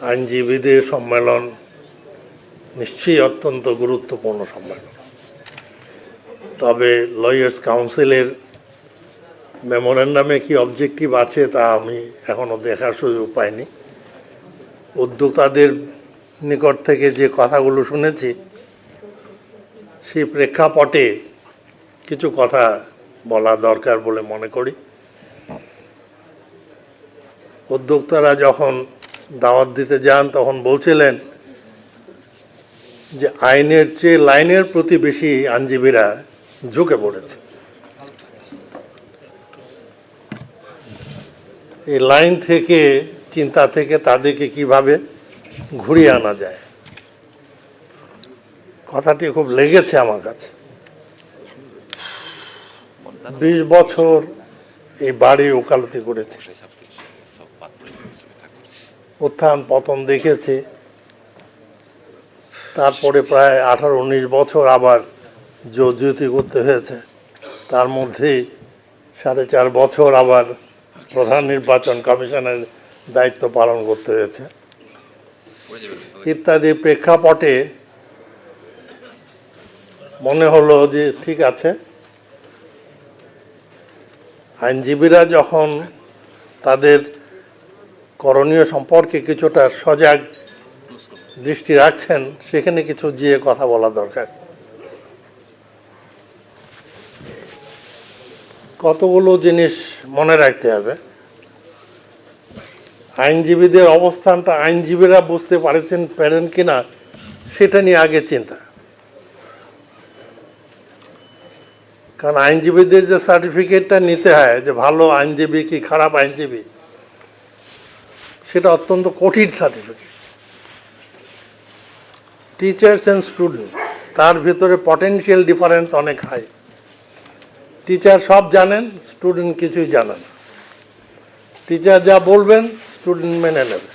আইনজীবীদের সম্মেলন নিশ্চয়ই অত্যন্ত গুরুত্বপূর্ণ সম্মেলন। তবে লয়ার্স কাউন্সিলের মেমোরেন্ডামে কি অবজেক্টিভ আছে তা আমি এখনও দেখার সুযোগ পাইনি। উদ্যোক্তাদের নিকট থেকে যে কথাগুলো শুনেছি সেই প্রেক্ষাপটে কিছু কথা বলা দরকার বলে মনে করি। উদ্যোক্তারা যখন দাওয়াত দিতে যান তখন বলছিলেন যে আইনের চেয়ে লাইনের প্রতি বেশি আইনজীবীরা ঝুঁকে পড়েছে। এই লাইন থেকে, চিন্তা থেকে তাদেরকে কিভাবে ঘুরিয়ে আনা যায়, কথাটি খুব লেগেছে আমার কাছে। 20 বছর এই বাড়ি ওকালতি করেছে, উত্থান পতন দেখেছে, তারপরে প্রায় 18-19 বছর আবার জর্জরিত করতে হয়েছে, তার মধ্যেই 4.5 বছর আবার প্রধান নির্বাচন কমিশনের দায়িত্ব পালন করতে হয়েছে ইত্যাদি প্রেক্ষাপটে মনে হলো যে ঠিক আছে, আইনজীবীরা যখন তাদের করণীয় সম্পর্কে কিছুটা সজাগ দৃষ্টি রাখছেন, সেখানে কিছু গিয়ে কথা বলা দরকার। কতগুলো জিনিস মনে রাখতে হবে। আইনজীবীদের অবস্থানটা আইনজীবীরা বুঝতে পারেন কিনা সেটা নিয়ে আগে চিন্তা। কারণ আইনজীবীদের যে সার্টিফিকেটটা নিতে হয় যে ভালো আইনজীবী কি খারাপ আইনজীবী, সেটা অত্যন্ত কঠিন সার্টিফিকেট। টিচার্স অ্যান্ড স্টুডেন্ট, তার ভিতরে পটেনশিয়াল ডিফারেন্স অনেক হাই। টিচার সব জানেন, স্টুডেন্ট কিছুই জানে না। টিচার যা বলবেন স্টুডেন্ট মেনে নেবে।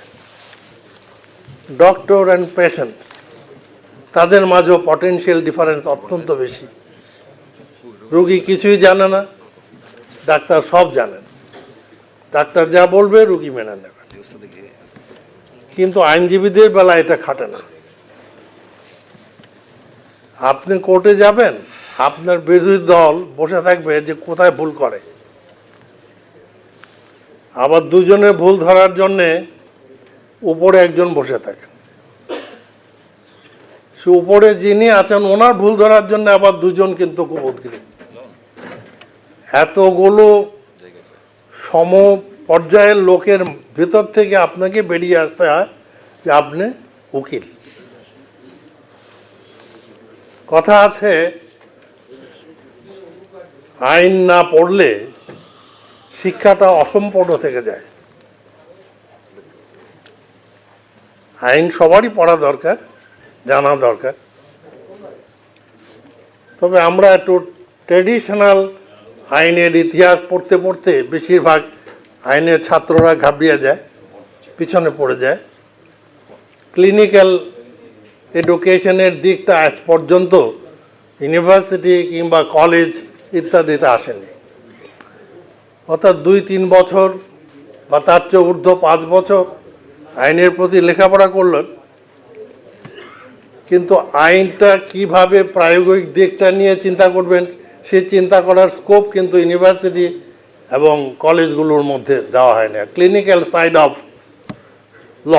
ডক্টর অ্যান্ড পেশেন্ট, তাদের মাঝেও পটেনশিয়াল ডিফারেন্স অত্যন্ত বেশি। রোগী কিছুই জানে না, ডাক্তার সব জানেন। ডাক্তার যা বলবে রোগী মেনে নেবে। কিন্তু আইনজীবীদের বেলা এটা খাটে না। আপনি কোর্টে যাবেন, আপনার বিরোধী দল বসে থাকবে যে কোথায় ভুল করে, আবার দুজনের ভুল ধরার জন্যে উপরে একজন বসে থাকে। সে উপরে যিনি আছেন ওনার ভুল ধরার জন্য আবার দুজন কিন্তু খুব উদ্গ্রীব। এতগুলো সম পর্যায়ের লোকের ভেতর থেকে আপনাকে বেরিয়ে আসতে হয় যে আপনি উকিল। কথা আছে, আইন না পড়লে শিক্ষাটা অসম্পূর্ণ থেকে যায়। আইন সবারই পড়া দরকার, জানা দরকার। তবে আমরা একটু ট্রেডিশনাল আইনের ইতিহাস পড়তে পড়তে বেশিরভাগ আইনের ছাত্ররা ঘাবড়িয়ে যায়, পিছনে পড়ে যায়। ক্লিনিক্যাল এডুকেশনের দিকটা আজ পর্যন্ত ইউনিভার্সিটি কিংবা কলেজ ইত্যাদিতে আসেনি। অর্থাৎ 2-3 বছর বা তার চেয়ে ঊর্ধ্ব 5 বছর আইনের প্রতি লেখাপড়া করলেন, কিন্তু আইনটা কিভাবে প্রায়োগিক দিকটা নিয়ে চিন্তা করবেন সেই চিন্তা করার স্কোপ কিন্তু ইউনিভার্সিটি এবং কলেজগুলোর মধ্যে দেওয়া হয় না। Clinical side of law.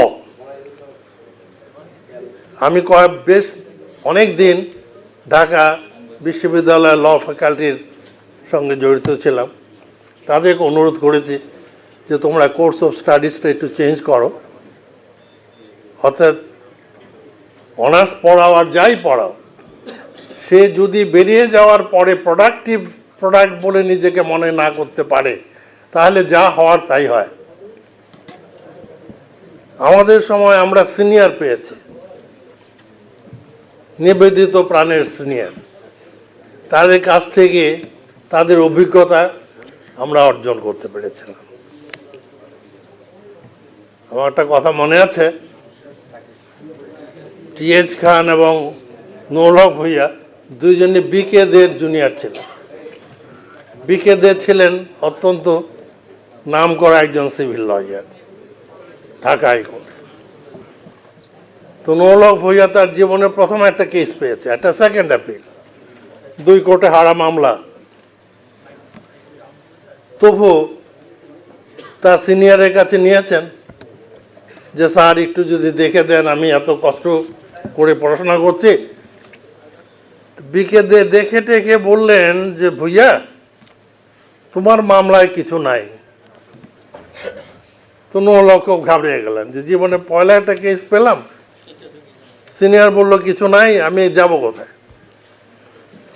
আমি বেশ অনেক দিন ঢাকা বিশ্ববিদ্যালয়ের ল ফ্যাকাল্টির সঙ্গে জড়িত ছিলাম। তাদেরকে অনুরোধ করেছি যে তোমরা কোর্স অফ স্টাডিজটা একটু চেঞ্জ করো, অর্থাৎ অনার্স পড়াও আর যাই পড়াও, সে যদি বেরিয়ে যাওয়ার পরে প্রোডাক্ট বলে নিজেকে মনে না করতে পারে, তাহলে যা হওয়ার তাই হয়। আমাদের সময় আমরা সিনিয়র পেয়েছি, নিবেদিত প্রাণের সিনিয়র। তাদের কাছ থেকে তাদের অভিজ্ঞতা আমরা অর্জন করতে পেরেছিলাম। আমার একটা কথা মনে আছে, টি.এইচ. খান এবং নুরুল হক ভূঁইয়া দুইজনে বিকে দের জুনিয়র ছিলেন। বিকে দে ছিলেন অত্যন্ত নামকরা একজন সিভিল লয়ার, ঢাকা হাইকোর্ট। তো নৌলক ভূঁইয়া তার জীবনে প্রথম একটা কেস পেয়েছে, একটা সেকেন্ড অ্যাপিল, 2 কোর্টে হারা মামলা। তবু তার সিনিয়রের কাছে নিয়েছেন যে স্যার একটু যদি দেখে দেন, আমি এত কষ্ট করে পড়াশোনা করছি। বিকে দেখে টেকে বললেন যে ভূঁইয়া, তোমার মামলায় কিছু নাই। তো নৌলক খুব ঘাবড়িয়ে গেলেন যে জীবনে পয়লা একটা কেস পেলাম, সিনিয়র বলল কিছু নাই, আমি যাব কোথায়?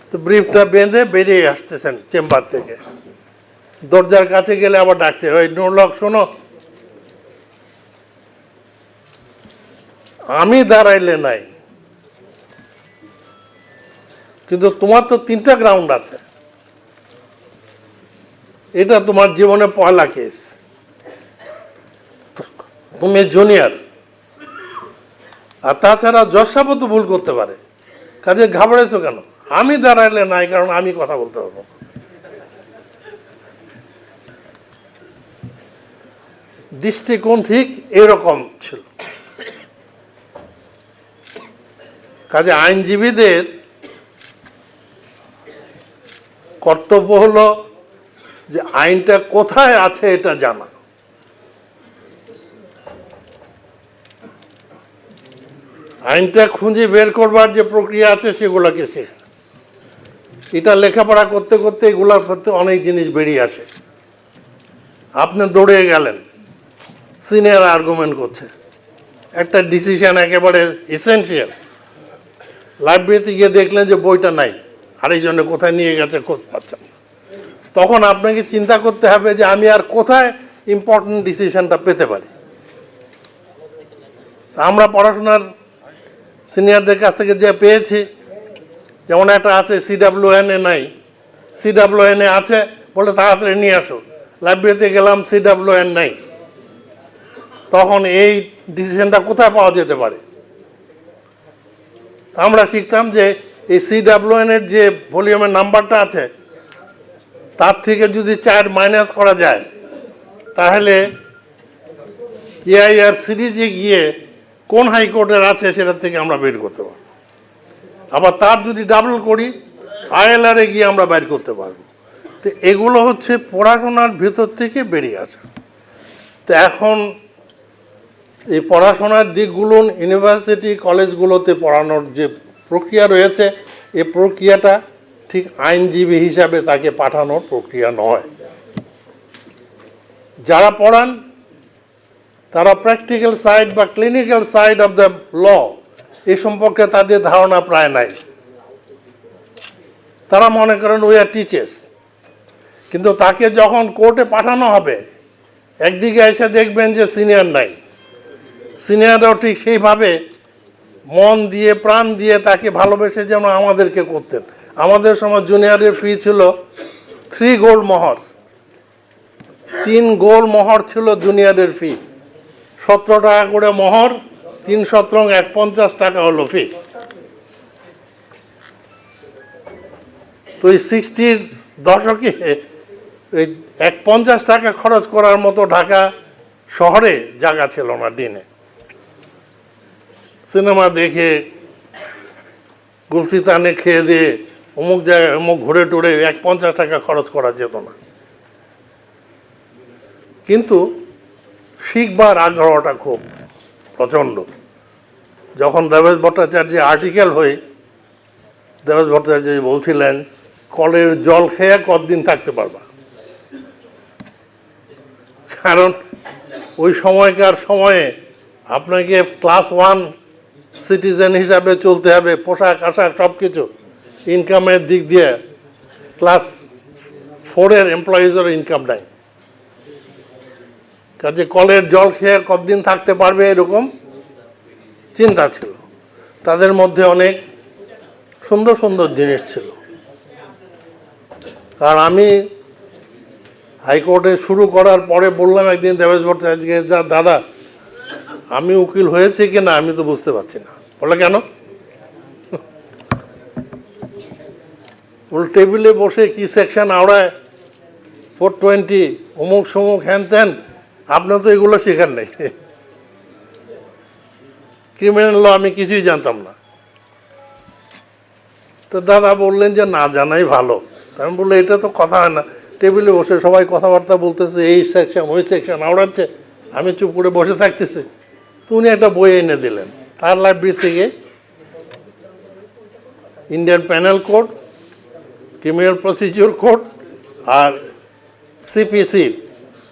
তো ব্রিফটা বেঁধে বেরিয়ে আসতেছেন চেম্বার থেকে, দরজার কাছে গেলে আবার ডাকছে, ওই নৌলক শোনো, আমি দাঁড়াইলে নাই, কিন্তু তোমার তো 3টা গ্রাউন্ড আছে, এটা তোমার জীবনে পয়লা কেস, তুমি জুনিয়র, আর তাছাড়া জজ সাহেবও তো ভুল করতে পারে, কাজে ঘাবড়েছো কেন? আমি দাঁড়াইলে নাই, কারণ আমি কথা বলতে পারবো। দৃষ্টিকোণ ঠিক এরকম ছিল। কাজে আইনজীবীদের কর্তব্য হলো যে আইনটা কোথায় আছে এটা জানা। আইনটা খুঁজে বের করবার যে প্রক্রিয়া আছে সেগুলোকে শেখা। এটা লেখাপড়া করতে করতে এগুলোর প্রতি অনেক জিনিস বেরিয়ে আসে। আপনি দৌড়ে গেলেন, সিনিয়র আর্গুমেন্ট করছে, একটা ডিসিশন একেবারে এসেনশিয়াল, লাইব্রেরিতে গিয়ে দেখলেন যে বইটা নাই, আরেকজনে কোথায় নিয়ে গেছে খোঁজ পাচ্ছেন না। তখন আপনাকে চিন্তা করতে হবে যে আমি আর কোথায় ইম্পর্টেন্ট ডিসিশনটা পেতে পারি। আমরা পড়াশোনার সিনিয়রদের কাছ থেকে যে পেয়েছি, যেমন একটা আছে CWN নাই, CWN আছে বলে তাড়াতাড়ি নিয়ে আসো, লাইব্রেরিতে গেলাম CWN নাই, তখন এই ডিসিশনটা কোথায় পাওয়া যেতে পারে? আমরা শিখতাম যে এই CWN এর যে ভলিউমের নাম্বারটা আছে তার থেকে যদি 4 মাইনাস করা যায় তাহলে EIR সিরিজে গিয়ে কোন হাইকোর্টের আছে সেটা থেকে আমরা বের করতে পারবো। আবার তার যদি ডাবল করি ILR এ গিয়ে আমরা বের করতে পারবো। তো এগুলো হচ্ছে পড়াশোনার ভেতর থেকে বেরিয়ে আসা। তো এখন এই পড়াশোনার দিকগুলো ইউনিভার্সিটি কলেজগুলোতে পড়ানোর যে প্রক্রিয়া রয়েছে, এই প্রক্রিয়াটা ঠিক আইনজীবী হিসাবে তাকে পাঠানোর প্রক্রিয়া নয়। যারা পড়ান তারা প্র্যাকটিক্যাল সাইড বা clinical side of the law এ সম্পর্কে তাদের ধারণা প্রায় নাই। তারা মনে করেন উই আর টিচার্স, কিন্তু তাকে যখন কোর্টে পাঠানো হবে একদিকে এসে দেখবেন যে সিনিয়র নাই, সিনিয়ররাও ঠিক সেইভাবে মন দিয়ে প্রাণ দিয়ে তাকে ভালোবেসে যেন আমাদেরকে করতেন। আমাদের সময় জুনিয়রের ফি ছিল 3 গোল্ড মোহর, 3 গোল্ড মোহর ছিল জুনিয়রের ফি, 17 টাকা করে মোহর, 3 17 150 টাকা হলো ফি। তো এই 60-র দশকে এই 150 টাকা খরচ করার মতো ঢাকা শহরে জায়গা ছিল না। দিনে সিনেমা দেখে গুলসিতানে খেয়ে দিয়ে অমুক জায়গায় অমুক ঘুরে টুরে 150 টাকা খরচ করা যেত না। কিন্তু শিখবার আগ্রহটা খুব প্রচণ্ড। যখন দেবেশ ভট্টাচার্য আর্টিকেল হয়ে দেবেশ ভট্টাচার্য বলছিলেন কলের জল খেয়ে কতদিন থাকতে পারবা, কারণ ওই সময়কার সময়ে আপনাকে ক্লাস 1 সিটিজেন হিসাবে চলতে হবে, পোশাক আশাক সব কিছু, ইনকামের দিক দিয়ে ক্লাস 4-এর এমপ্লয়িজের ইনকাম নাই। কাজে কলের জল খেয়ে কতদিন থাকতে পারবে এরকম চিন্তা ছিল। তাদের মধ্যে অনেক সুন্দর সুন্দর জিনিস ছিল। আর আমি হাইকোর্টে শুরু করার পরে বললাম একদিন দেবেশ ভট্টাচার্যকে, যা দাদা আমি উকিল হয়েছে কিনা আমি তো বুঝতে পারছি না। বলে কেন? টেবিলে বসে কি সেকশন আওড়ায় 420 অমুক সমুক হ্যান ত্যান, আপনি তো এগুলো শেখার নেই। ক্রিমিনাল ল আমি কিছুই জানতাম না। তো দাদা বললেন যে না জানাই ভালো। আমি বললাম এটা তো কথা হয় না, টেবিলে বসে সবাই কথাবার্তা বলতেছে, এই সেকশন ওই সেকশন আওড়াচ্ছে, আমি চুপ করে বসে থাকতেছি। তো উনি একটা বই এনে দিলেন তার লাইব্রেরি থেকে, Indian Penal Code, Criminal Procedure Code আর সিপিসি,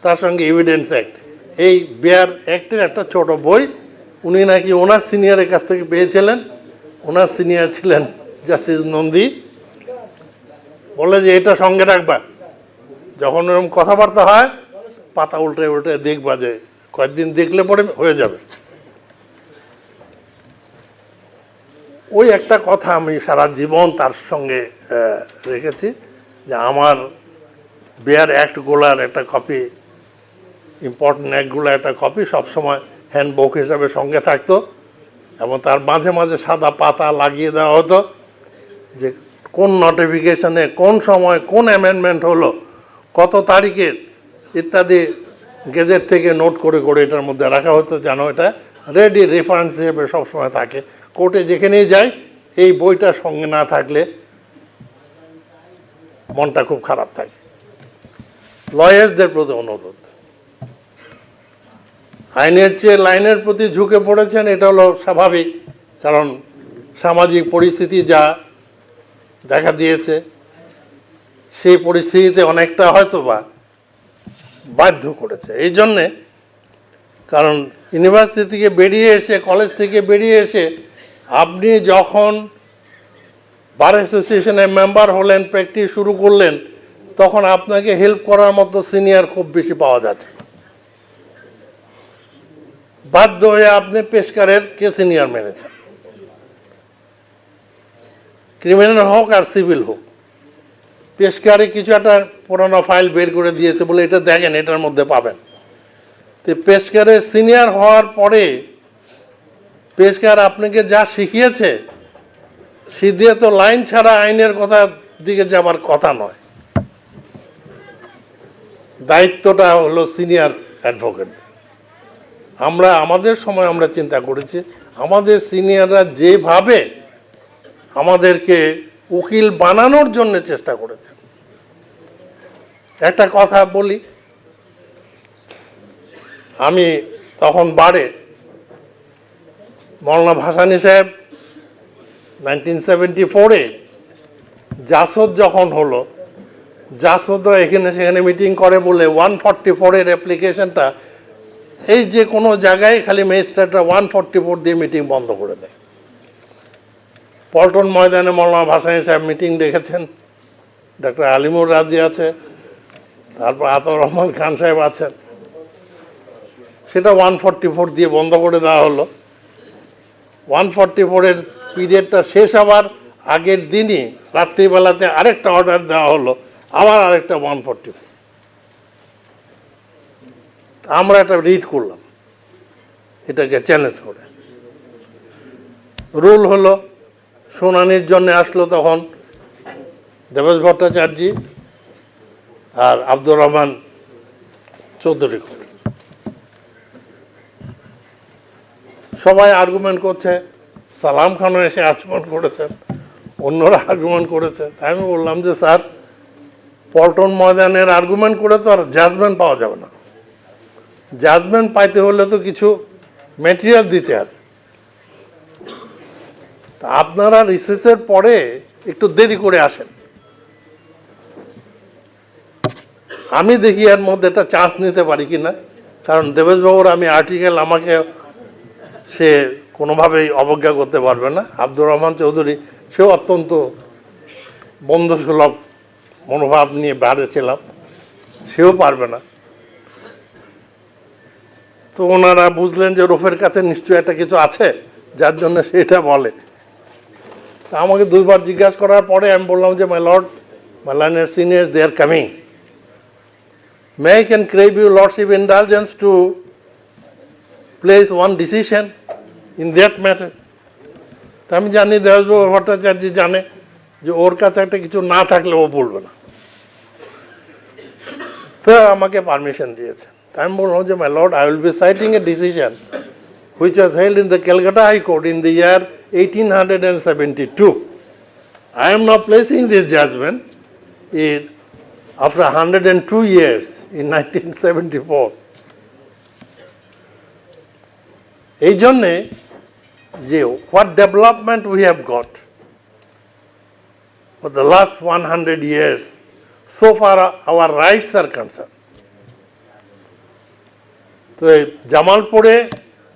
তার সঙ্গে এভিডেন্স অ্যাক্ট, এই বেয়ার অ্যাক্টের একটা ছোট বই। উনি নাকি ওনার সিনিয়রের কাছ থেকে পেয়েছিলেন। ওনার সিনিয়র ছিলেন জাস্টিস নন্দী। বলে যে এটা সঙ্গে রাখবা, যখন এরকম কথাবার্তা হয় পাতা উল্টে উল্টে দেখবা, যে কয়েকদিন দেখলে পরে হয়ে যাবে। ওই একটা কথা আমি সারা জীবন তার সঙ্গে রেখেছি, যে আমার বেয়ার অ্যাক্টগুলার একটা কপি, ইম্পর্টেন্ট অ্যাক্টগুলো একটা কপি সবসময় হ্যান্ডবুক হিসাবে সঙ্গে থাকতো, এবং তার মাঝে মাঝে সাদা পাতা লাগিয়ে দেওয়া হতো, যে কোন নোটিফিকেশনে কোন সময় কোন অ্যামেন্ডমেন্ট হলো, কত তারিখের ইত্যাদি গেজেট থেকে নোট করে করে এটার মধ্যে রাখা হতো, যেন এটা রেডি রেফারেন্স হিসেবে সবসময় থাকে। কোর্টে যেখানেই যাই এই বইটা সঙ্গে না থাকলে মনটা খুব খারাপ থাকে। লয়ার্সদের প্রতি অনুরোধ, আইনের চেয়ে লাইনের প্রতি ঝুঁকে পড়েছেন, এটা হলো স্বাভাবিক, কারণ সামাজিক পরিস্থিতি যা দেখা দিয়েছে সেই পরিস্থিতিতে অনেকটা হয়তো বা বাধ্য করেছে। এই জন্যে, কারণ ইউনিভার্সিটি থেকে বেরিয়ে এসে, কলেজ থেকে বেরিয়ে এসে আপনি যখন বার অ্যাসোসিয়েশনের মেম্বার হলেন, প্র্যাকটিস শুরু করলেন, তখন আপনাকে হেল্প করার মতো সিনিয়র খুব বেশি পাওয়া যাচ্ছে। বাধ্য হয়ে আপনি পেশকারের কে সিনিয়র মেনেছেন, ক্রিমিনাল হোক আর সিভিল হোক। পেশকারে কিছু একটা পুরানো ফাইল বের করে দিয়েছে, বলে এটা দেখেন, এটার মধ্যে পাবেন। তো পেশকারের সিনিয়র হওয়ার পরে পেশকার আপনাকে যা শিখিয়েছে সে দিয়ে তো লাইন ছাড়া আইনের কথা দিকে যাবার কথা নয়। দায়িত্বটা হলো সিনিয়র অ্যাডভোকেটদের। আমরা আমাদের সময় আমরা চিন্তা করেছি, আমাদের সিনিয়ররা যেভাবে আমাদেরকে উকিল বানানোর জন্য চেষ্টা করেছেন। একটা কথা বলি, আমি তখন বারে মৌলানা ভাসানী সাহেব 1974-এ জাসদ যখন হলো, জাসদরা এখানে সেখানে মিটিং করে বলে 144-এর অ্যাপ্লিকেশনটা, এই যে কোনো জায়গায় খালি ম্যাজিস্ট্রেটরা 144 দিয়ে মিটিং বন্ধ করে দেয়। পল্টন ময়দানে মৌলানা ভাসানী সাহেব মিটিং ডেকেছেন, ডক্টর আলিমুর রাজি আছে, তারপর আতাউর রহমান খান সাহেব আছেন, সেটা 144 দিয়ে বন্ধ করে দেওয়া হলো। 144-এর পিরিয়ডটা শেষ হওয়ার আগের দিনই রাত্রিবেলাতে আরেকটা অর্ডার দেওয়া হলো, আবার আরেকটা 144। আমরা একটা রিড করলাম এটাকে চ্যালেঞ্জ করে। রুল হলো, শুনানির জন্য আসলো তখন দেবেশ ভট্টাচার্য আর আব্দুর রহমান চৌধুরী। সবাই আর্গুমেন্ট করছে, সালাম খানও এসে আর্গুমেন্ট করেছেন, অন্যরা আর্গুমেন্ট করেছে। তাই আমি বললাম যে স্যার, পল্টন ময়দানের আর্গুমেন্ট করে তো আর জাজমেন্ট পাওয়া যাবে না। জাজমেন্ট পাইতে হলে তো কিছু ম্যাটেরিয়াল দিতে হবে। তা আপনারা রিসার্চের পরে একটু দেরি করে আসেন, আমি দেখি এর মধ্যে একটা চান্স নিতে পারি কিনা। কারণ দেবেশবাবুর আমি আর্টিকেল আমাকে সে কোনোভাবেই অবজ্ঞা করতে পারবে না। আব্দুর রহমান চৌধুরী, সেও অত্যন্ত বন্ধুসুলভ মনোভাব নিয়ে বাড়েছিলাম, সেও পারবে না। তো ওনারা বুঝলেন যে রফের কাছে নিশ্চয়ই একটা কিছু আছে যার জন্য সেটা বলে। তা আমাকে দুইবার জিজ্ঞাসা করার পরে আমি বললাম যে my lord, my learned seniors, they are coming, may I can crave you lordship indulgence to place one decision in that matter. তা আমি জানি দেবেশবাবু ভট্টাচার্য জানে যে ওর কাছে একটা কিছু না থাকলে ও বলবে না, তো আমাকে পারমিশন দিয়েছেন। আমি বললাম যে my Lord, I will be citing a decision which was held in the Calcutta High Court in the year 1872. I am now placing this judgment after 102 years in 1974. এই জন্যে যে what development we have got for the last 100 years, so far our rights are concerned. তো জামালপুরে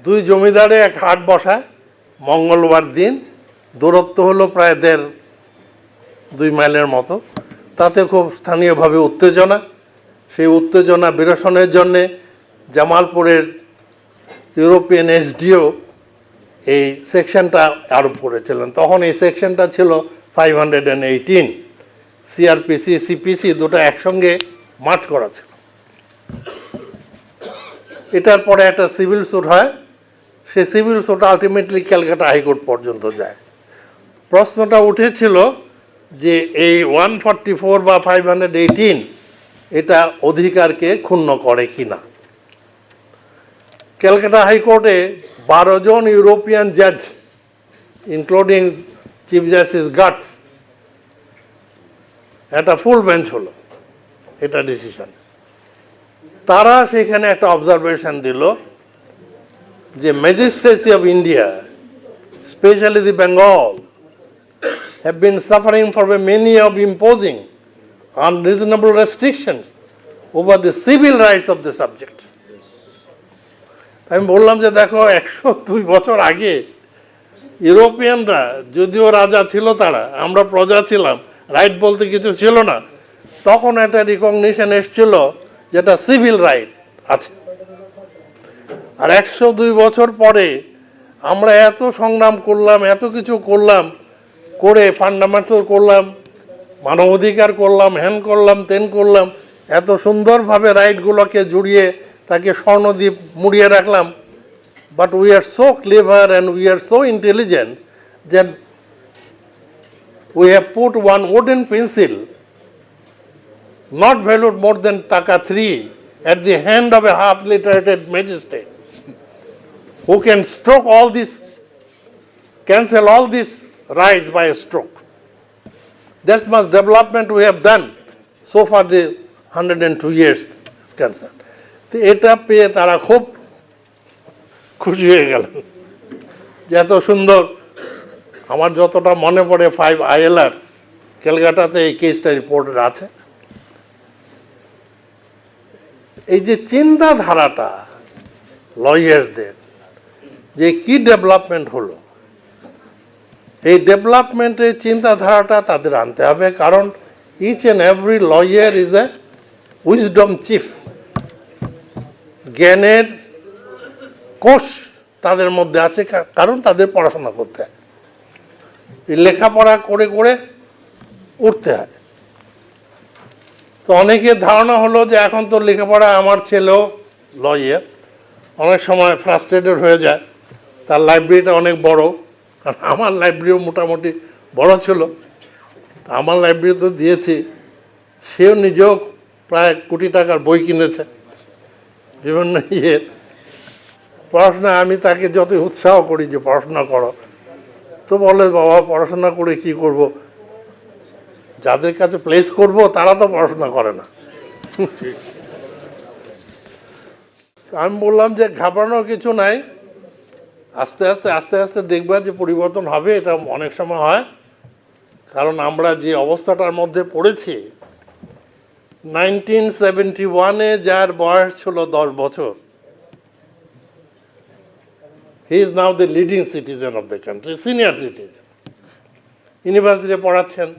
দুই জমিদারে এক হাট বসায় মঙ্গলবার দিন, দূরত্ব হলো প্রায় 1.5-2 মাইলের মতো। তাতে খুব স্থানীয়ভাবে উত্তেজনা, সেই উত্তেজনা বিরসনের জন্যে জামালপুরের ইউরোপিয়ান এসডিও এই সেকশনটা আরোপ করেছিলেন। তখন এই সেকশনটা ছিল 518। সিআরপিসি সিপিসি দুটো একসঙ্গে মার্চ করা ছিল। এটার পরে একটা সিভিল স্যুট হয়, সেই civil sweet ultimately Calcutta high court পর্যন্ত যায়। প্রশ্নটা উঠেছিল যে এই 144 বা 518 এটা অধিকারকে ক্ষুণ্ণ করে কিনা। ক্যালকাটা হাইকোর্টে 12 জন ইউরোপিয়ান জাজ ইনক্লুডিং চিফ জাস্টিস গাটস, একটা ফুল বেঞ্চ হলো এটা ডিসিশন। তারা সেখানে একটা অবজারভেশন দিল যে magistracy of India, specially the Bengal, have been suffering for the mania of imposing unreasonable restrictions over the civil rights of the subjects. আমি বললাম যে দেখো 102 বছর আগে ইউরোপিয়ানরা, যদিও রাজা ছিল তারা, আমরা প্রজা ছিলাম, রাইট বলতে কিছু ছিল না, তখন একটা রিকগনিশন এসেছিল যেটা সিভিল রাইট আছে। আর 102 বছর পরে আমরা এত সংগ্রাম করলাম, এত কিছু করলাম, করে ফান্ডামেন্টাল করলাম, মানবাধিকার করলাম, হ্যান করলাম, তেন করলাম, এত সুন্দরভাবে রাইটগুলোকে জুড়িয়ে তাকে স্বর্ণদ্বীপ মুড়িয়ে রাখলাম। But we are so clever and we are so intelligent that we have put one wooden pencil not valued more than taka 3 at the hand of a half literated magistrate who can stroke all this, cancel all these rights by a stroke. That much development we have done so far the 102 years is concerned. তো এটা পেয়ে তারা খুব খুশি হয়ে গেলেন যে এত সুন্দর। আমার যতটা মনে পড়ে 5 ILR ক্যালকাটাতে এই কেসটা রিপোর্টেড আছে। এই যে চিন্তাধারাটা লয়ার্সদের, যে কি ডেভেলপমেন্ট হলো, এই ডেভেলপমেন্টের চিন্তাধারাটা তাদের আনতে হবে। কারণ each and every lawyer is a wisdom chief, জ্ঞানের কোষ তাদের মধ্যে আছে, কারণ তাদের পড়াশোনা করতে হয়, লেখাপড়া করে করে উঠতে হয়। তো অনেকের ধারণা হলো যে এখন তো লেখাপড়া, আমার ছেলেও লয়ার, অনেক সময় ফ্রাস্ট্রেটেড হয়ে যায়, তার লাইব্রেরিটা অনেক বড়, কারণ আমার লাইব্রেরিও মোটামুটি বড় ছিল, আমার লাইব্রেরি তো দিয়েছি, সেও নিজেও প্রায় কোটি টাকার বই কিনেছে বিভিন্ন পড়াশোনা। আমি তাকে যত উৎসাহ করি যে পড়াশোনা করো, তো বলে বাবা পড়াশোনা করে কি করব, যাদের কাছে প্লেস করব তারা তো পড়াশোনা করে না। আমি বললাম যে ঘাবড়ানোর কিছু নাই, আস্তে আস্তে আস্তে আস্তে দেখবা যে পরিবর্তন হবে। এটা অনেক সময় হয়, কারণ আমরা যে অবস্থাটার মধ্যে পড়েছি, 1971-এ যার বয়স ছিল 10 বছর, he is now the leading citizen of the country, senior citizen, ইউনিভার্সিটিতে পড়াচ্ছেন,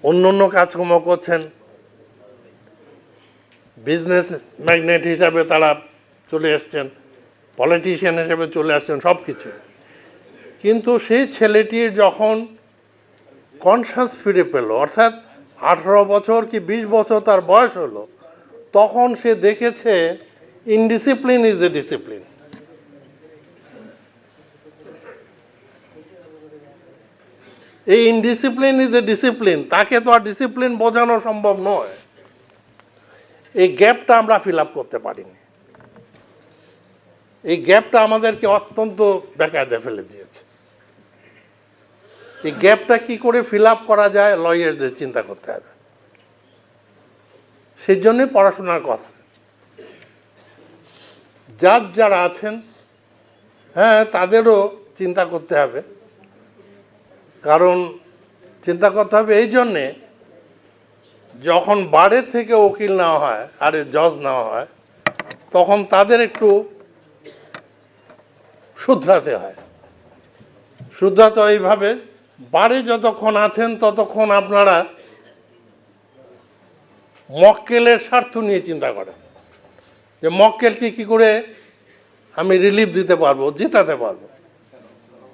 অন্য অন্য কাজকর্ম করছেন, বিজনেস ম্যাগনেট হিসাবে তারা চলে এসছেন, পলিটিশিয়ান হিসেবে চলে আসছেন, সব কিছু। কিন্তু সেই ছেলেটির যখন কনসাস ফিরে পেল, অর্থাৎ 18 বছর কি 20 বছর তার বয়স হলো, তখন সে দেখেছে ইনডিসিপ্লিন ইজ এ ডিসিপ্লিন। এই ইনডিসিপ্লিন ইজ এ ডিসিপ্লিন, তাকে তো আর ডিসিপ্লিন বোঝানো সম্ভব নয়। এই গ্যাপটা আমরা ফিল আপ করতে পারিনি। এই গ্যাপটা আমাদেরকে অত্যন্ত বেকায়দায় ফেলে দিয়েছে। এই গ্যাপটা কি করে ফিল আপ করা যায় লয়ারদের চিন্তা করতে হবে। সেই জন্যই পড়াশোনার কথা। জাজ যারা আছেন, হ্যাঁ, তাদেরও চিন্তা করতে হবে। কারণ চিন্তা করতে হবে এই জন্যে, যখন বারের থেকে উকিল নেওয়া হয় আর জজ নেওয়া হয়, তখন তাদের একটু শুধরাতে হয়। শুধরাতে এইভাবে, বারে যতক্ষণ আছেন ততক্ষণ আপনারা মক্কেলের স্বার্থ নিয়ে চিন্তা করেন, যে মক্কেলকে কি করে আমি রিলিফ দিতে পারবো, জেতাতে পারবো,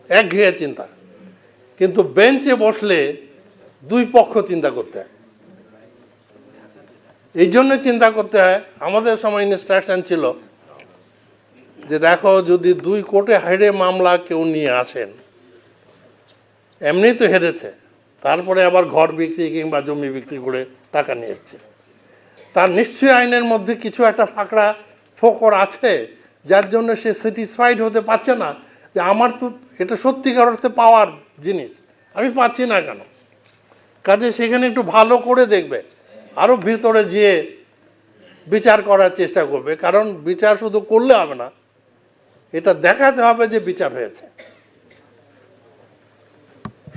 একঘেয়ে চিন্তা। কিন্তু বেঞ্চে বসলে দুই পক্ষ চিন্তা করতে হয়। এই জন্য চিন্তা করতে হয়। আমাদের সময় ইনস্ট্রাকশন ছিল যে দেখো, যদি 2 কোর্টে হেরে মামলা কেউ নিয়ে আসেন, এমনি তো হেরেছে, তারপরে আবার ঘর বিক্রি কিংবা জমি বিক্রি করে টাকা নিয়ে এসছে, তার নিশ্চয়ই আইনের মধ্যে কিছু একটা ফাঁকড়া ফোকর আছে, যার জন্য সে স্যাটিসফাইড হতে পারছে না যে আমার তো এটা সত্যিকার অর্থে পাওয়ার জিনিস, আমি পাচ্ছি না কেন। কাজে সেখানে একটু ভালো করে দেখবে, আরও ভিতরে যেয়ে বিচার করার চেষ্টা করবে। কারণ বিচার শুধু করলে হবে না, এটা দেখাতে হবে যে বিচার হয়েছে।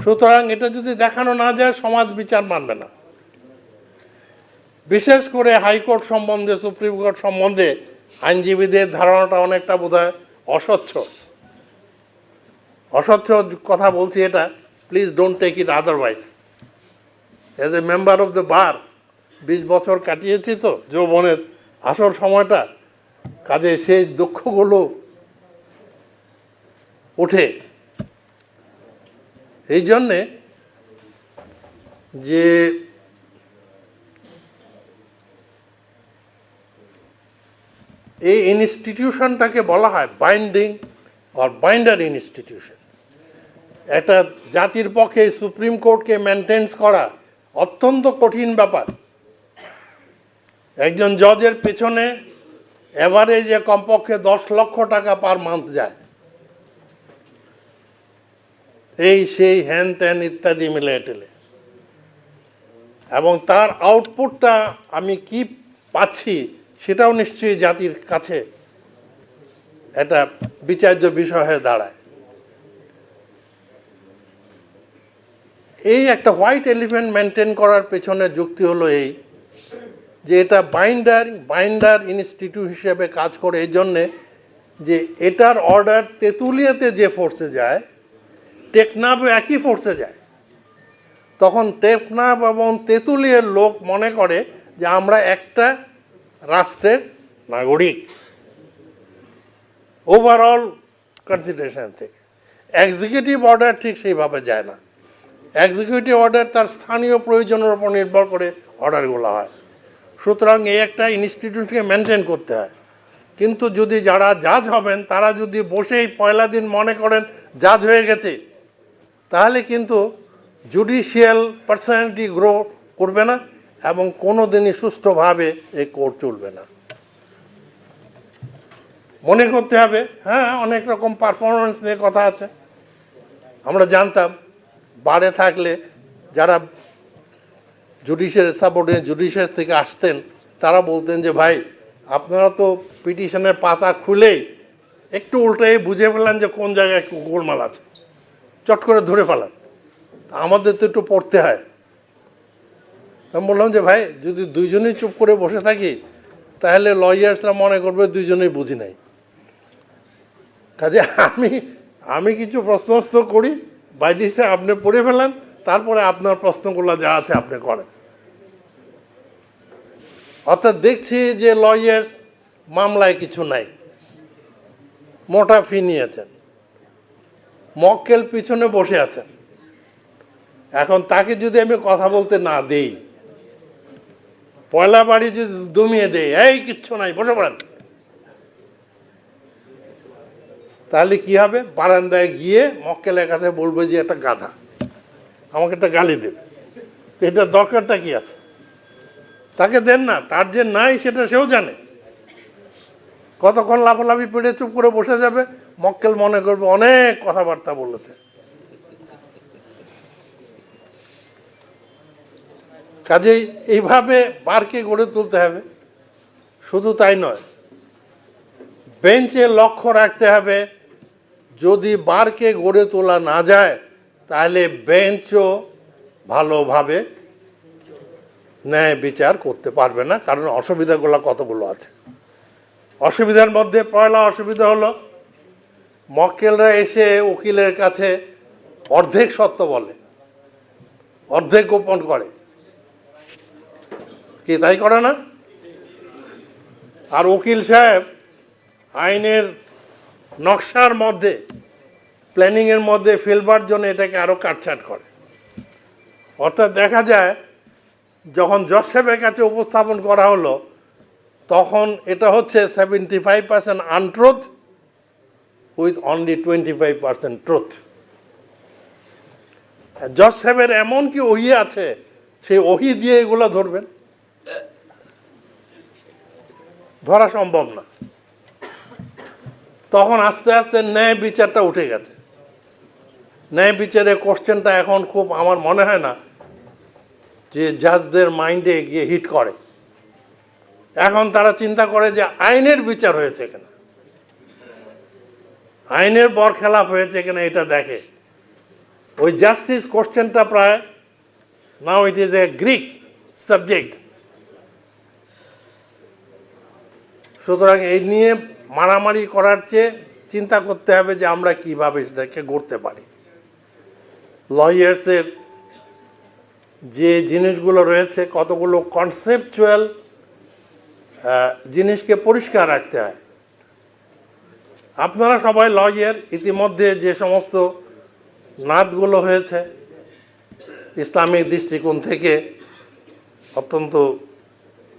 সুতরাং এটা যদি দেখানো না যায়, সমাজ বিচার মানবে না। বিশেষ করে হাইকোর্ট সম্বন্ধে, সুপ্রিম কোর্ট সম্বন্ধে আইনজীবীদের ধারণাটা অনেকটা বোধহয় অস্বচ্ছ। অস্বচ্ছ কথা বলছি এটা, please don't take it otherwise. As a member of the bar 20 বছর কাটিয়েছি তো যৌবনের আসল সময়টা, কাজে সেই দুঃখগুলো ওঠে। এই জন্যে যে এই ইনস্টিটিউশনটাকে বলা হয় বাইন্ডিং অর বাইন্ডার ইনস্টিটিউশন। একটা জাতির পক্ষে সুপ্রিম কোর্টকে মেনটেন করা অত্যন্ত কঠিন ব্যাপার। একজন জজের পেছনে এভারেজে কমপক্ষে 10 লক্ষ টাকা পার মান্থ যায়, এই সেই হ্যান ত্যান ইত্যাদি মিলে টেলে, এবং তার আউটপুটটা আমি কি পাচ্ছি সেটাও নিশ্চয়ই জাতির কাছে একটা বিচার্য বিষয় হয়ে দাঁড়ায়। এই একটা হোয়াইট এলিফ্যান্ট মেনটেন করার পেছনে যুক্তি হলো এই যে এটা বাইন্ডার ইনস্টিটিউট হিসেবে কাজ করে এই জন্যে যে এটার অর্ডার তেঁতুলিয়াতে যে ফোর্সে যায়, টেকনাফও একই ফোর্সে যায়। তখন টেকনাফ এবং তেঁতুলিয়ার লোক মনে করে যে আমরা একটা রাষ্ট্রের নাগরিক, ওভারঅল কনসিডারেশন থেকে। এক্সিকিউটিভ অর্ডার ঠিক সেইভাবে যায় না। এক্সিকিউটিভ অর্ডার তার স্থানীয় প্রয়োজনের উপর নির্ভর করে অর্ডারগুলো হয়। সুতরাং এই একটা ইনস্টিটিউটকে মেনটেন করতে হয়। কিন্তু যদি যারা জাজ হবেন তারা যদি বসেই পয়লা দিন মনে করেন জাজ হয়ে গেছে, তাহলে কিন্তু জুডিশিয়াল পার্সোনালিটি গ্রো করবে না এবং কোনো দিনই সুষ্ঠুভাবে এই কোর্ট চলবে না। মনে করতে হবে, হ্যাঁ, অনেক রকম পারফরমেন্স নিয়ে কথা আছে। আমরা জানতাম বারে থাকলে যারা জুডিশিয়াল থেকে আসতেন তারা বলতেন যে ভাই, আপনারা তো পিটিশনের পাতা খুলেই একটু উল্টাই বুঝে ফেলেন যে কোন জায়গায় গোলমাল আছে, চট করে ধরে ফেলেন। আমাদের তো একটু পড়তে হয়। আমি বললাম যে ভাই, যদি দুইজনেই চুপ করে বসে থাকি তাহলে লয়ার্সরা মনে করবে দুইজনেই বুঝি নাই। কাজে আমি কিছু প্রশ্ন করি, বাইদিসে আপনি পড়ে ফেলেন, তারপরে আপনার প্রশ্নগুলো যা আছে আপনি করেন। অর্থাৎ দেখছি যে লয়ার্স মামলায় কিছু নাই, মোটা ফি নিয়েছেন, মক্কেল পিছনে বসে আছেন। এখন তাকে যদি আমি কথা বলতে না দেই, পয়লা বাড়ি যদি দমিয়ে দেই, এই কিচ্ছু নাই বসে পড়েন, তাহলে কি হবে? বারান্দায় গিয়ে মক্কেলের কাছে বলবে যে একটা গাধা, আমাকে একটা গালি দেবে। তো এটা দরকারটা কি আছে? তাকে দেন না, তার যে নাই সেটা সেও জানে। কতক্ষণ লাফালাফি পেড়ে চুপ করে বসে যাবে, মক্কেল মনে করবে অনেক কথাবার্তা বলেছে। কাজেই এইভাবে বারকে গড়ে তুলতে হবে। শুধু তাই নয়, বেঞ্চে লক্ষ্য রাখতে হবে, যদি বারকে গড়ে তোলা না যায় তাহলে বেঞ্চও ভালোভাবে ন্যায় বিচার করতে পারবে না, কারণ অসুবিধাগুলো কতগুলো আছে। অসুবিধার মধ্যে পয়লা অসুবিধা হলো, মক্কেলরা এসে উকিলের কাছে অর্ধেক সত্য বলে, অর্ধেক গোপন করে। কি তাই করে না? আর উকিল সাহেব আইনের নকশার মধ্যে, প্ল্যানিংয়ের মধ্যে ফেলবার জন্য এটাকে আরও কাটছাট করে। অর্থাৎ দেখা যায় যখন জজ সাহেবের কাছে উপস্থাপন করা হলো, তখন এটা হচ্ছে 75% আনট্রুথ উইথ অনলি 25% ট্রুথ। জজ সাহেবের এমন কি ওহি আছে, সেই ওহি দিয়ে এগুলো ধরবেন? ধরা সম্ভব না। তখন আস্তে আস্তে ন্যায় বিচারটা উঠে গেছে। ন্যায় বিচারের কোশ্চেনটা এখন খুব, আমার মনে হয় না যে জাজদের মাইন্ডে গিয়ে হিট করে। এখন তারা চিন্তা করে যে আইনের বিচার হয়েছে কিনা, আইনের বরখেলাপ হয়েছে কিনা এটা দেখে। ওই জাস্টিস কোশ্চেনটা প্রায় now it is a Greek subject. সুতরাং এই নিয়ে মারামারি করার চেয়ে চিন্তা করতে হবে যে আমরা কিভাবে সেটাকে গড়তে পারি। লয়ার্সের যে জিনিসগুলো রয়েছে, কতগুলো কনসেপচুয়াল জিনিসকে পরিষ্কার রাখতে হয়। আপনারা সবাই লয়ার, ইতিমধ্যে যে সমস্ত নাতগুলো হয়েছে ইসলামিক দৃষ্টিকোণ থেকে অত্যন্ত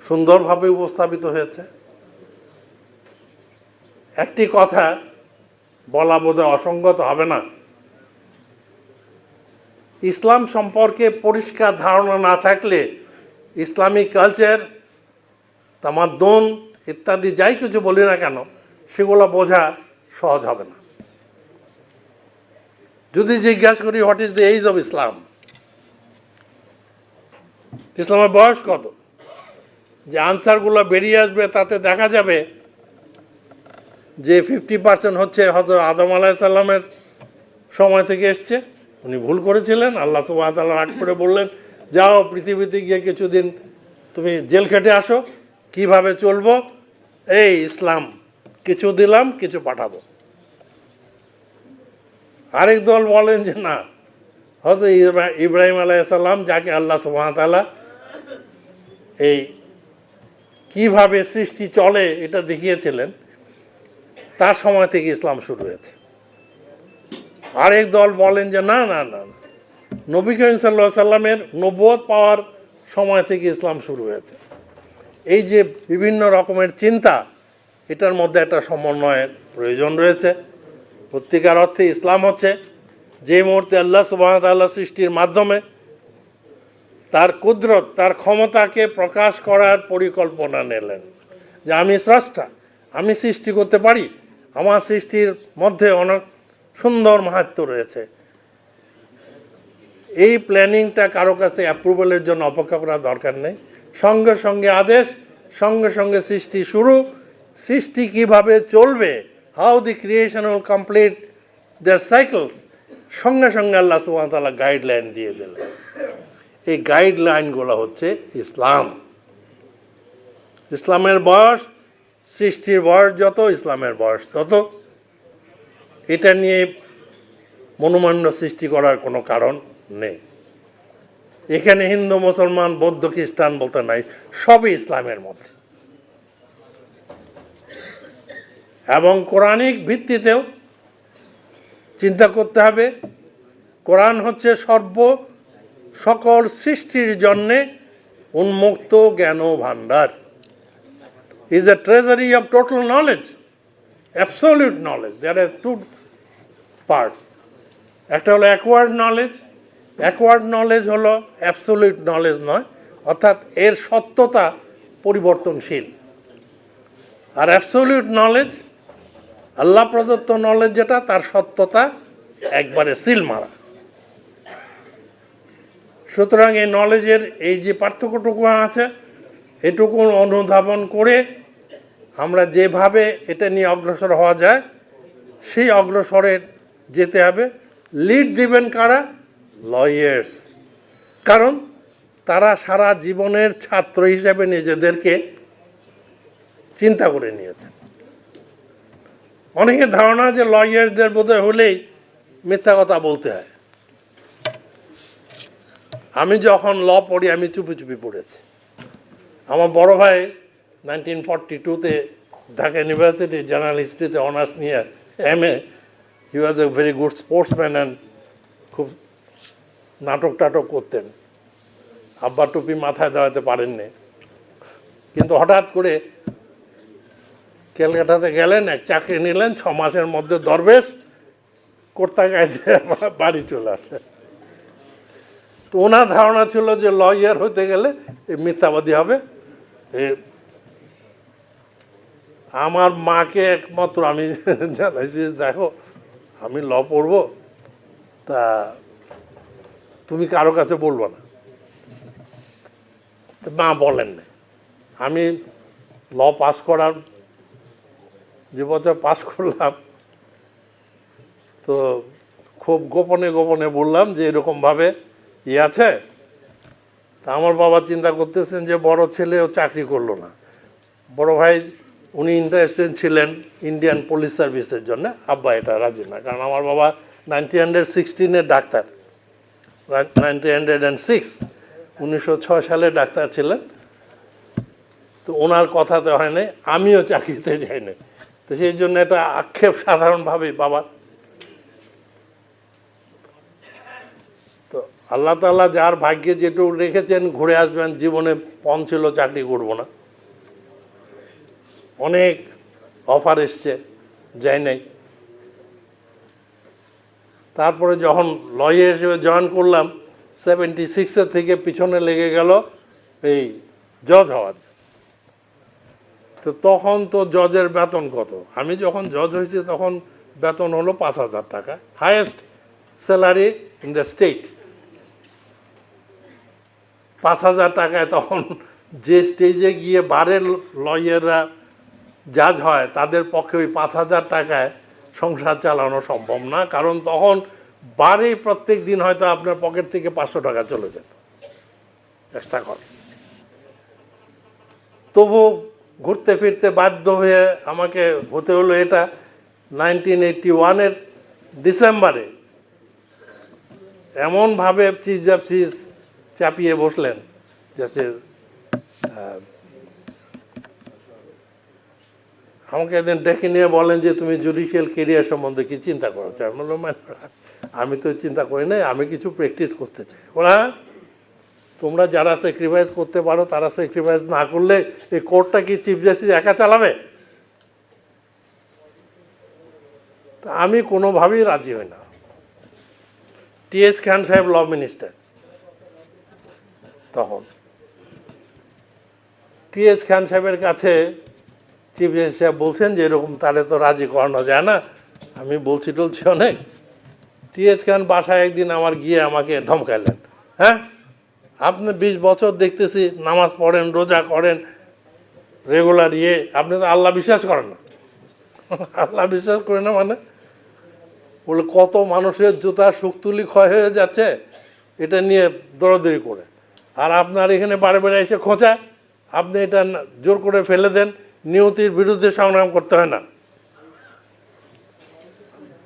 সুন্দরভাবে উপস্থাপিত হয়েছে। একটি কথা বলা বোধহয় অসঙ্গত হবে না, ইসলাম সম্পর্কে পরিষ্কার ধারণা না থাকলে ইসলামিক কালচার, তামাদ্দুন ইত্যাদি যাই কিছু বলি না কেন, সেগুলো বোঝা সহজ হবে না। যদি জিজ্ঞাসা করি what is the age of Islam, ইসলামের বয়স কত, যে আনসারগুলো বেরিয়ে আসবে তাতে দেখা যাবে যে 50% হচ্ছে হযরত আদম আলাইহিসসালামের সময় থেকে এসছে। উনি ভুল করেছিলেন, আল্লাহ সুবহানাহু ওয়া তাআলা রাগ করে বললেন, যাও পৃথিবীতে গিয়ে কিছুদিন তুমি জেল খেটে আসো, কিভাবে চলবো এই ইসলাম, কিছু দিলাম কিছু পাঠাবো। আরেক দল বলেন যে না, হযরত ইব্রাহিম আলাইহিসসালাম, যাকে আল্লাহ সুবহানাহু ওয়া তাআলা এই কিভাবে সৃষ্টি চলে এটা দেখিয়েছিলেন, তার সময় থেকে ইসলাম শুরু হয়েছে। আরেক দল বলেন যে না না না না, নবী করিম সাল্লাল্লাহু আলাইহি সাল্লামের নবুয়ত পাওয়ার সময় থেকে ইসলাম শুরু হয়েছে। এই যে বিভিন্ন রকমের চিন্তা, এটার মধ্যে একটা সমন্বয়ের প্রয়োজন রয়েছে। সত্যিকার অর্থে ইসলাম হচ্ছে যে মুহূর্তে আল্লাহ সুবহানাহু ওয়া তাআলা সৃষ্টির মাধ্যমে তার কুদরত, তার ক্ষমতাকে প্রকাশ করার পরিকল্পনা নিলেন, যে আমি স্রষ্টা, আমি সৃষ্টি করতে পারি, আমার সৃষ্টির মধ্যে অনেক সুন্দর মাহাত্ম্য রয়েছে। এই প্ল্যানিংটা কারো কাছে অ্যাপ্রুভালের জন্য অপেক্ষা করার দরকার নেই, সঙ্গে সঙ্গে আদেশ, সঙ্গে সঙ্গে সৃষ্টি শুরু। সৃষ্টি কিভাবে চলবে, how the creation will complete their cycles, সঙ্গে সঙ্গে আল্লাহ সুবহানাহু ওয়া তাআলা গাইডলাইন দিয়ে দিলেন। এই গাইডলাইনগুলো হচ্ছে ইসলাম। ইসলামের বয়স, সৃষ্টির বয়স যত, ইসলামের বয়স তত। এটা নিয়ে মনোমান্য সৃষ্টি করার কোনো কারণ নেই। এখানে হিন্দু, মুসলমান, বৌদ্ধ, খ্রিস্টান বলতে নাই, সবই ইসলামের মধ্যে। এবং কোরআনিক ভিত্তিতেও চিন্তা করতে হবে। কোরআন হচ্ছে সকল সৃষ্টির জন্যে উন্মুক্ত জ্ঞান ভাণ্ডার, is a treasury of total knowledge, absolute knowledge. There are two parts. একটা হলো অ্যাকোয়ার্ড নলেজ। অ্যাকোয়ার্ড নলেজ হলো অ্যাবসোলিউট নলেজ নয়, অর্থাৎ এর সত্যতা পরিবর্তনশীল। আর অ্যাবসলিউট নলেজ, আল্লাহ প্রদত্ত নলেজ যেটা, তার সত্যতা একবারে সিল মারা। সুতরাং এই নলেজের এই যে পার্থক্যটুকু আছে, এটুকু অনুধাবন করে আমরা যেভাবে এটা নিয়ে অগ্রসর হওয়া যায় সেই অগ্রসরে যেতে হবে। লিড দিবেন কারা? লয়ার্স। কারণ তারা সারা জীবনের ছাত্র হিসেবে নিজেদেরকে চিন্তা করে নিয়েছেন। অনেকের ধারণা যে লয়ার্সদের বোধহয় হলেই মিথ্যা কথা বলতে হয়। আমি যখন ল পড়ি আমি চুপি চুপি পড়েছি। আমার বড় ভাই 1942-তে ঢাকা ইউনিভার্সিটি জার্নাল হিস্ট্রিতে অনার্স নিয়ে MA, he was a very good sportsman and খুব নাটক টাটক করতেন। আব্বা টুপি মাথায় দেওয়াতে পারেননি, কিন্তু হঠাৎ করে ক্যালকাটাতে গেলেন, এক চাকরি নিলেন, 6 মাসের মধ্যে দরবেশ কর্তা গাইতে বাড়ি চলে আসলেন। তো ওনার ধারণা ছিল যে লয়ার হতে গেলে মিথ্যাবাদী হবে। আমার মাকে একমাত্র আমি জানাইছি, দেখো আমি ল পড়বো, তা তুমি কারো কাছে বলবো না। মা বলেন না। আমি ল পাস করার যে বছর পাস করলাম, তো খুব গোপনে গোপনে বললাম যে এরকমভাবে আছে। তা আমার বাবা চিন্তা করতেছেন যে বড় ছেলেও চাকরি করলো না, বড় ভাই উনি ইন্টারেস্টেড ছিলেন ইন্ডিয়ান পুলিশ সার্ভিসের জন্য, আব্বা এটা রাজি না। কারণ আমার বাবা 1916-এর ডাক্তার, 1906 সালে ডাক্তার ছিলেন। তো ওনার কথাতে হয় নাই, আমিও চাকরিতে যাই না। তো সেই জন্য এটা আক্ষেপ সাধারণভাবে বাবার। তো আল্লাহ তাআলা যার ভাগ্যে যেটুকু রেখেছেন, ঘুরে আসবেন। জীবনে পণ ছিল চাকরি করব না, অনেক অফার এসছে, যাই নাই। তারপরে যখন লয়ার হিসেবে জয়েন করলাম, 76-এর থেকে পিছনে লেগে গেল এই জজ হওয়ার। তো তখন তো জজের বেতন কত? আমি যখন জজ হয়েছি তখন বেতন হলো 5,000 টাকা, highest salary in the state. 5,000 টাকায় তখন যে স্টেজে গিয়ে বারের লয়াররা জাজ হয়, তাদের পক্ষে ওই 5,000 টাকায় সংসার চালানো সম্ভব না। কারণ তখন বারে প্রত্যেক দিন হয়তো আপনার পকেট থেকে 500 টাকা চলে যেত এক্সট্রা করে। তবু ঘুরতে ফিরতে বাধ্য হয়ে আমাকে হতে হলো এটা। 1981-এর ডিসেম্বরে এমনভাবে চিফ জাস্টিস চাপিয়ে বসলেন, যে আমাকে একদিন ডেকে নিয়ে বলেন যে তুমি জুডিশিয়াল কেরিয়ার সম্বন্ধে কি চিন্তা করেছো? আমি বললাম আমি তো চিন্তা করি নাই, আমি কিছু প্র্যাকটিস করতে চাই। ওরা তোমরা যারা স্যাক্রিফাইস করতে পারো তারা স্যাক্রিফাইস না করলে এই কোর্টটা কি চিফ জাস্টিস একা চালাবে? তা আমি কোনোভাবেই রাজি হই না। TS খান সাহেব ল মিনিস্টার তখন, TS খান সাহেবের কাছে চিফ জাস্টিস সাহেব বলছেন যে এরকম তাহলে তো রাজি করানো যায় না। আমি বলছি টলছি অনেক। TS খান বাসায় একদিন আমার গিয়ে আমাকে ধমকাইলেন, হ্যাঁ আপনি 20 বছর দেখতেছি নামাজ পড়েন, রোজা করেন, রেগুলার আপনি তো আল্লাহ বিশ্বাস করেন না। আল্লাহ বিশ্বাস করে না মানে? বলে কত মানুষের জুতা শুকতুলি ক্ষয় হয়ে যাচ্ছে এটা নিয়ে দৌড়াদৌড়ি করে, আর আপনার এখানে বারে বারে এসে খোঁচায়, আপনি এটা জোর করে ফেলে দেন, নিয়তির বিরুদ্ধে সংগ্রাম করতে হয় না।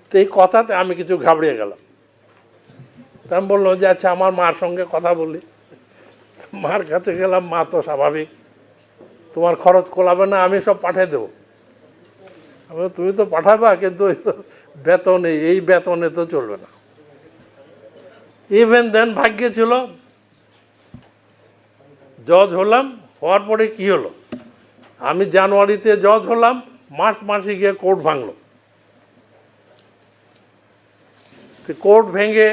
তো এই কথাতে আমি কিছু ঘাবড়িয়ে গেলাম। তা আমি বললাম যে আচ্ছা আমার মার সঙ্গে কথা বলি। মার কাছে গেলাম, মা তো স্বাভাবিক, তোমার খরচ কোলাবে না, আমি সব পাঠিয়ে দেবো। আমি তুমি তো পাঠাবা, কিন্তু বেতনে এই বেতনে তো চলবে না। ইভেন দেন ভাগ্যে ছিল জজ হলাম। হওয়ার পরে কি হলো, আমি জানুয়ারিতে জজ হলাম, মার্চ মাসে গিয়ে কোর্ট ভাঙলো। তো কোর্ট ভেঙে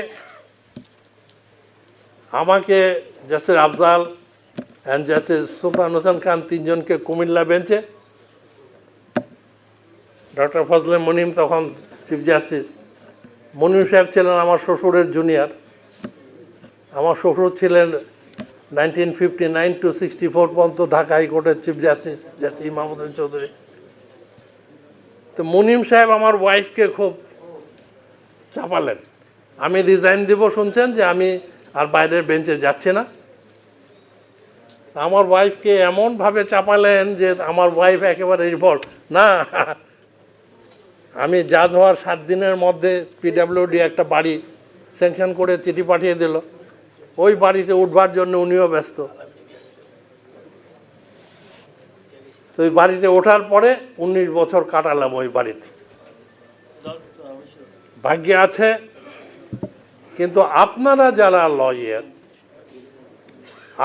আমাকে জাস্টিস আফজাল অ্যান্ড জাস্টিস সুলতান হোসেন খান তিনজনকে কুমিল্লা বেঞ্চে, ডক্টর ফজলে মনিম তখন চিফ জাস্টিস। মনিম সাহেব ছিলেন আমার শ্বশুরের জুনিয়র। আমার শ্বশুর ছিলেন 1959 to 64 পর্যন্ত ঢাকা হাইকোর্টের chief justice, justice Imamuddin Chowdhury. তো মনিম সাহেব আমার ওয়াইফকে খুব চাপালেন। আমি রিজাইন দিব শুনছেন যে আমি আর বাইরের বেঞ্চে যাচ্ছি না। আমার ওয়াইফকে এমনভাবে চাপালেন যে আমার ওয়াইফ একেবারে রিভল্ট, না আমি জাজ হওয়ার 7 দিনের মধ্যে পিডাব্লিউডি একটা বাড়ি স্যাংশন করে চিঠি পাঠিয়ে দিল। ওই বাড়িতে উঠবার জন্য উনিও ব্যস্ত। তো ওই বাড়িতে ওঠার পরে 19 বছর কাটালাম ওই বাড়িতে। ভাগ্যে আছে। কিন্তু আপনারা যারা লয়ার,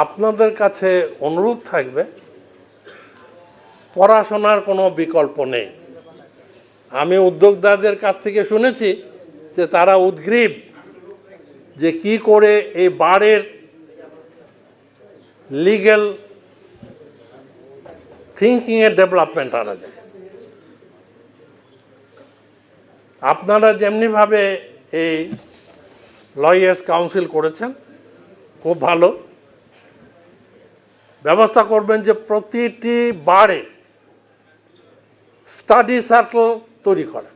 আপনাদের কাছে অনুরোধ থাকবে, পড়াশোনার কোনো বিকল্প নেই। আমি উদ্যোক্তাদের কাছ থেকে শুনেছি যে তারা উদ্গ্রীব যে কি করে এই বারের লিগ্যাল থিঙ্কিংয়ের ডেভেলপমেন্ট আনা যায়। আপনারা যেমনিভাবে এই লয়ার্স কাউন্সিল করেছেন, খুব ভালো। ব্যবস্থা করবেন যে প্রতিটি বারে স্টাডি সার্কেল তৈরি করা।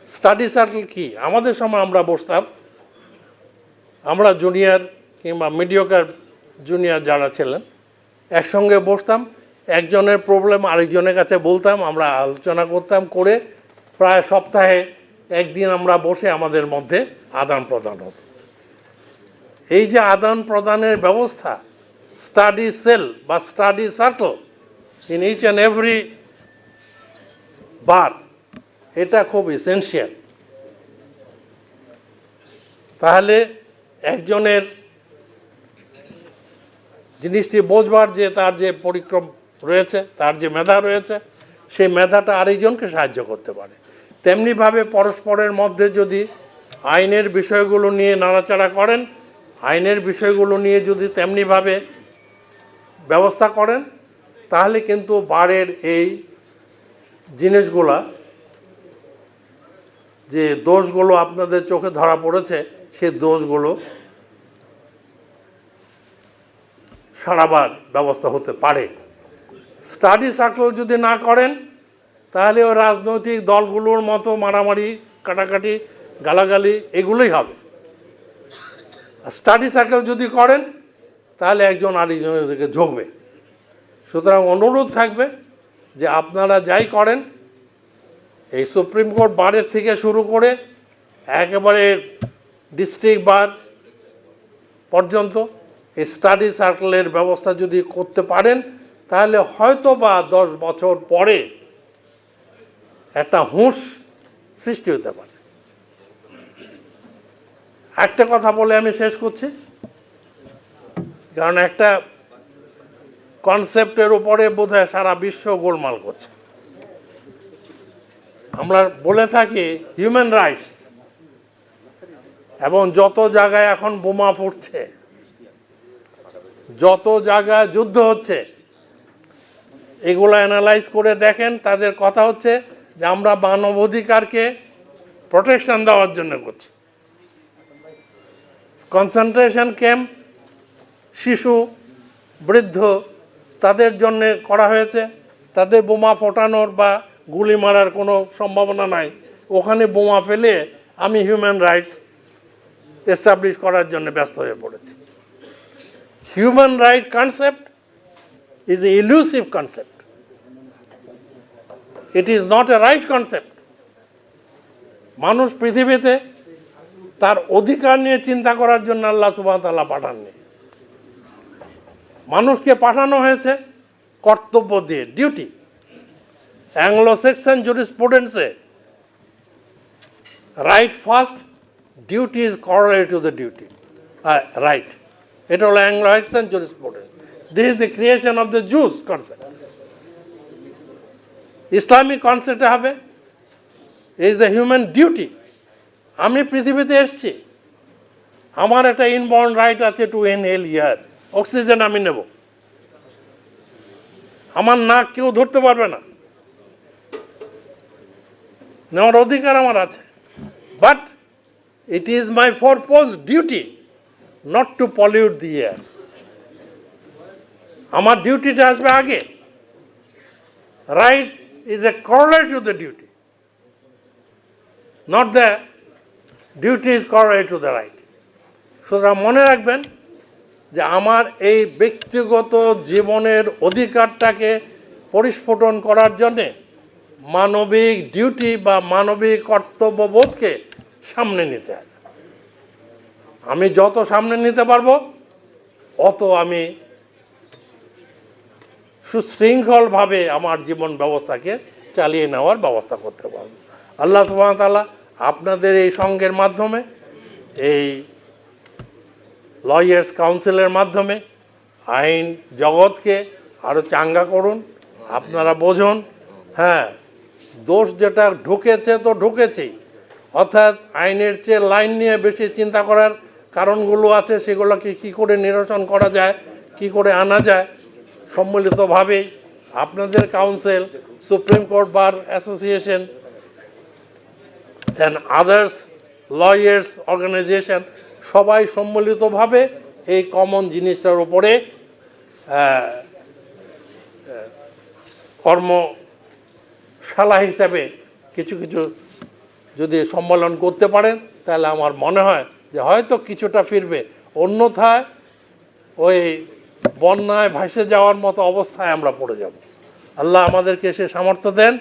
স্টাডি সার্কেল কি? আমাদের সময় আমরা বসতাম, আমরা জুনিয়র কিংবা মিডিওকার জুনিয়র যারা ছিলেন একসঙ্গে বসতাম, একজনের প্রবলেম আরেকজনের কাছে বলতাম, আমরা আলোচনা করতাম, করে প্রায় সপ্তাহে একদিন আমরা বসে আমাদের মধ্যে আদান প্রদান হতো। এই যে আদান প্রদানের ব্যবস্থা, স্টাডি সেল বা study circle in each and every bar, এটা খুব এসেনশিয়াল। তাহলে একজনের জিনিসটি বোঝবার যে তার যে পরিক্রম রয়েছে, তার যে মেধা রয়েছে, সেই মেধাটা আরেকজনকে সাহায্য করতে পারে। তেমনিভাবে পরস্পরের মধ্যে যদি আইনের বিষয়গুলো নিয়ে নাড়াচাড়া করেন, আইনের বিষয়গুলো নিয়ে যদি তেমনিভাবে ব্যবস্থা করেন, তাহলে কিন্তু বারের এই জিনিসগুলা, যে দোষগুলো আপনাদের চোখে ধরা পড়েছে, সেই দোষগুলো সারাবার ব্যবস্থা হতে পারে। স্টাডি সার্কেল যদি না করেন, তাহলে ওই রাজনৈতিক দলগুলোর মতো মারামারি, কাটাকাটি, গালাগালি এগুলোই হবে। স্টাডি সার্কেল যদি করেন, তাহলে একজন আরেকজনের দিকে ঝুঁকবে। সুতরাং অনুরোধ থাকবে যে আপনারা যাই করেন, এই সুপ্রিম কোর্ট বারের থেকে শুরু করে একেবারে ডিস্ট্রিক্ট বার পর্যন্ত এই স্টাডি সার্কেলের ব্যবস্থা যদি করতে পারেন, তাহলে হয়তো বা 10 বছর পরে একটা হুঁশ সৃষ্টি হতে পারে। একটা কথা বলে আমি শেষ করছি, কারণ একটা কনসেপ্টের উপরে বোধহয় সারা বিশ্ব গোলমাল করছে। আমরা বলে থাকি হিউম্যান রাইটস, এবং যত জায়গায় এখন বোমা ফুটছে, যত জায়গায় যুদ্ধ হচ্ছে, এগুলো অ্যানালাইজ করে দেখেন, তাদের কথা হচ্ছে যে আমরা মানবাধিকারকে প্রোটেকশন দেওয়ার জন্য করছি। কনসেন্ট্রেশন ক্যাম্প, শিশু, বৃদ্ধ, তাদের জন্য করা হয়েছে। তাদের বোমা ফোটানোর বা গুলি মারার কোনো সম্ভাবনা নাই। ওখানে বোমা ফেলে আমি হিউম্যান রাইটস এস্টাবলিশ করার জন্য ব্যস্ত হয়ে পড়েছি। Human right concept is an elusive concept. It is not a right concept. মানুষ পৃথিবীতে তার অধিকার নিয়ে চিন্তা করার জন্য আল্লাহ সুবহানাহু ওয়া তাআলা পাঠাননি। মানুষকে পাঠানো হয়েছে কর্তব্য দিয়ে, ডিউটি। অ্যাংলো সেকশন জুরিসপ্রুডেন্সে right first, duty is correlated to the duty, right. এটা হলো Anglo Saxon jurisprudence. This is the creation of the Jews concept. Islamic কনসেপ্টে হবে is the human duty. আমি পৃথিবীতে এসেছি, আমার একটা ইনবর্ন রাইট আছে টু ইনহেল এয়ার, অক্সিজেন আমি নেব। আমার নাক কেউ ধরতে পারবে না। নেওয়ার অধিকার আমার আছে, but it is my purpose duty not to pollute the air. আমার ডিউটিটা আসবে আগে। Right is a correlate to the duty, not the duty is correlate to the right. সুতরাং মনে রাখবেন যে আমার এই ব্যক্তিগত জীবনের অধিকারটাকে পরিস্ফুটন করার জন্যে মানবিক ডিউটি বা মানবিক কর্তব্যবোধকে সামনে নিতে হবে। আমি যত সামনে নিতে পারবো অত আমি সুশৃঙ্খলভাবে আমার জীবন ব্যবস্থাকে চালিয়ে নেওয়ার ব্যবস্থা করতে পারব। আল্লাহ সুবহানাহু ওয়া তাআলা আপনাদের এই সঙ্গের মাধ্যমে, এই লয়ার্স কাউন্সিলের মাধ্যমে আইন জগৎকে আরও চাঙ্গা করুন। আপনারা বোঝুন, হ্যাঁ, দোষ যেটা ঢুকেছে তো ঢুকেছেই, অর্থাৎ আইনের চেয়ে লাইন নিয়ে বেশি চিন্তা করার কারণগুলো আছে, সেগুলোকে কী করে নিরসন করা যায়, কি করে আনা যায়, সম্মিলিতভাবেই আপনাদের council, supreme court bar association and others lawyers organisation সবাই সম্মিলিতভাবে এই কমন জিনিসটার উপরে কর্মশালা হিসাবে কিছু কিছু যদি সম্মেলন করতে পারেন, তাহলে আমার মনে হয় যে হয়তো কিছুটা ফিরবে। অন্যথায় ওই বন্যায় ভাসে যাওয়ার মতো অবস্থায় আমরা পড়ে যাব। আল্লাহ আমাদেরকে সে সামর্থ্য দেন,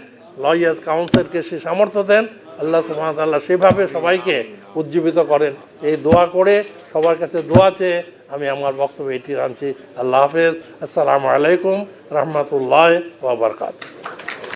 লয়ার্স কাউন্সিলকে সে সামর্থ্য দেন। আল্লাহ সুবহানাহু ওয়া তাআলা সেভাবে সবাইকে উজ্জীবিত করেন। এই দোয়া করে, সবার কাছে দোয়া চেয়ে আমি আমার বক্তব্য এটি আনছি। আল্লাহ হাফেজ। আসসালামু আলাইকুম রহমতুল্লাহ ওয়া বারাকাতুহু।